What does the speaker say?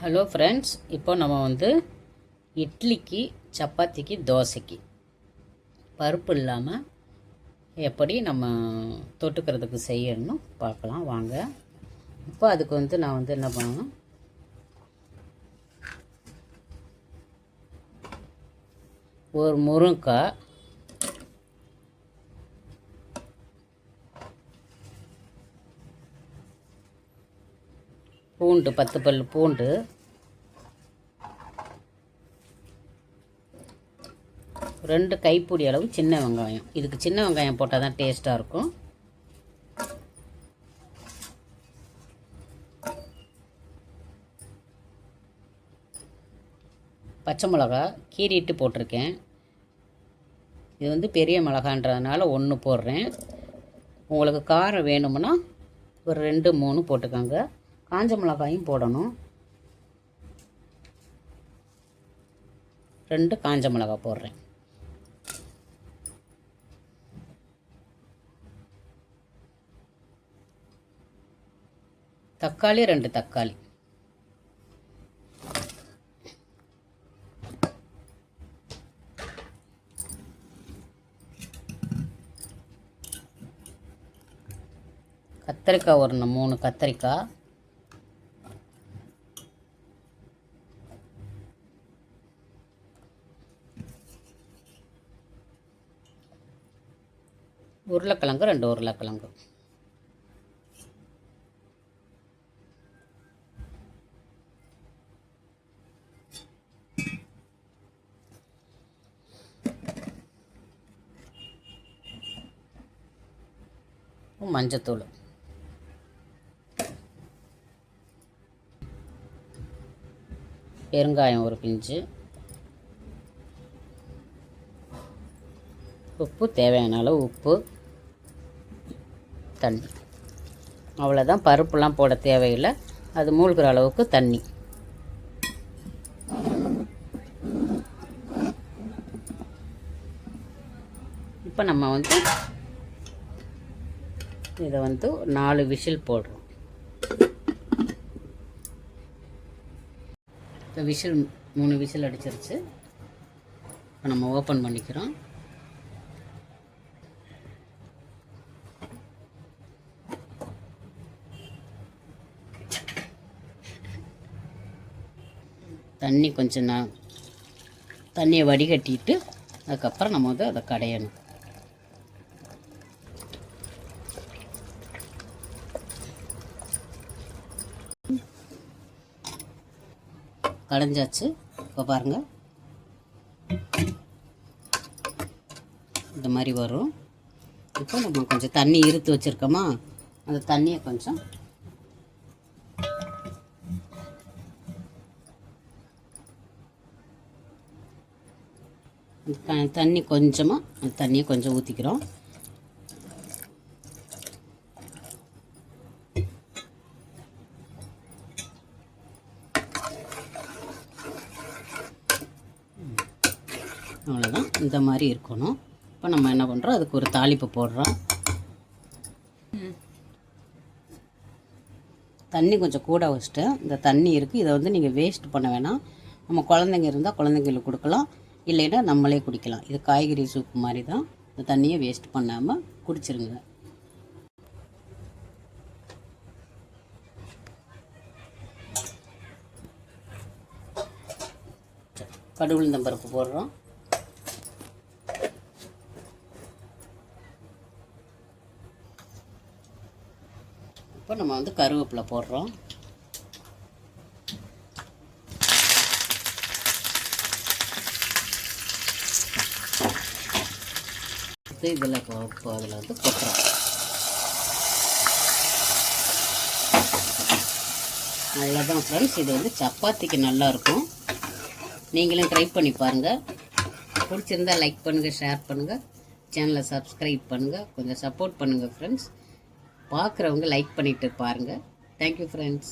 Hello friends, இப்போ நம்ம வந்து இட்லிக்கு, சப்பாத்திக்கு, தோசைக்கு பருப்பு இல்லாமல் எப்படி நம்ம தொட்டுக்கிறதுக்கு செய்யணும்னு பார்க்கலாம் வாங்க. இப்போ அதுக்கு வந்து நான் வந்து என்ன பண்ணணும், ஒரு முருங்கைக்காய், பூண்டு 10 பல் பூண்டு, ரெண்டு கைப்பிடி அளவு சின்ன வெங்காயம். இதுக்கு சின்ன வெங்காயம் போட்டால் தான் டேஸ்ட்டாக இருக்கும். பச்சை மிளகா கீறிட்டு போட்டிருக்கேன். இது வந்து பெரிய மிளகான்றதுனால 1 போடுறேன். உங்களுக்கு காரம் வேணும்னா ஒரு 2 3 போட்டுக்கோங்க. காஞ்ச மிளகாயும் போடணும். 2 காஞ்ச மிளகா போடுறேன். தக்காளி 2 தக்காளி. கத்திரிக்காய் ஒரு 3 கத்திரிக்காய். உருளைக்கிழங்கு 2 உருளைக்கிழங்கு. மஞ்சத்தூள், பெருங்காயம் ஒரு பிஞ்சு, உப்பு தேவையான அளவு உப்பு, தண்ணி. அவ்வளோதான். பருப்புலாம் போட தேவையில்லை. அது மூழ்கிற அளவுக்கு தண்ணி. இப்போ நம்ம வந்து இதை வந்து 4 விசில் போடுறோம். இப்போ விசில் 3 விசில் அடிச்சிருச்சு. இப்போ நம்ம ஓப்பன் பண்ணிக்கிறோம். தண்ணி கொஞ்சம் தண்ணியை வடிகட்டிட்டு அதுக்கப்புறம் நம்ம வந்து அதை கடையணும். கடைஞ்சாச்சு. இப்போ பாருங்கள், இந்த மாதிரி வரும். இப்போ நம்ம கொஞ்சம் தண்ணி இருத்து வச்சுருக்கோமா, அந்த தண்ணியை கொஞ்சம் தண்ணி கொஞ்சமாக அந்த தண்ணியை கொஞ்சம் ஊற்றிக்கிறோம். அவ்வளோதான். இந்த மாதிரி இருக்கணும். இப்போ நம்ம என்ன பண்ணுறோம், அதுக்கு ஒரு தாளிப்பு போடுறோம். தண்ணி கொஞ்சம் கூட வச்சுட்டேன். இந்த தண்ணி இருக்குது, இதை வந்து நீங்கள் வேஸ்ட் பண்ண வேணாம். நம்ம குழந்தைங்க இருந்தால் குழந்தைங்களுக்கு கொடுக்கலாம், இல்லைன்னா நம்மளே குடிக்கலாம். இது காய்கறி சூப் மாதிரி தான். இந்த தண்ணியை வேஸ்ட் பண்ணாமல் குடிச்சிருங்க. கடுகுளுந்தம் பருப்பு போடுறோம். இப்போ நம்ம வந்து கருவேப்பிலை போடுறோம். இதில் அதில் வந்து கொட்டுறோம். அவ்வளோதான் ஃப்ரெண்ட்ஸ். இது வந்து சப்பாத்திக்கு நல்லாயிருக்கும். நீங்களும் ட்ரை பண்ணி பாருங்கள். பிடிச்சிருந்தா லைக் பண்ணுங்கள், ஷேர் பண்ணுங்கள், சேனலை சப்ஸ்கிரைப் பண்ணுங்கள், கொஞ்சம் சப்போர்ட் பண்ணுங்கள் ஃப்ரெண்ட்ஸ். பார்க்குறவங்க லைக் பண்ணிவிட்டு பாருங்கள். Thank you friends.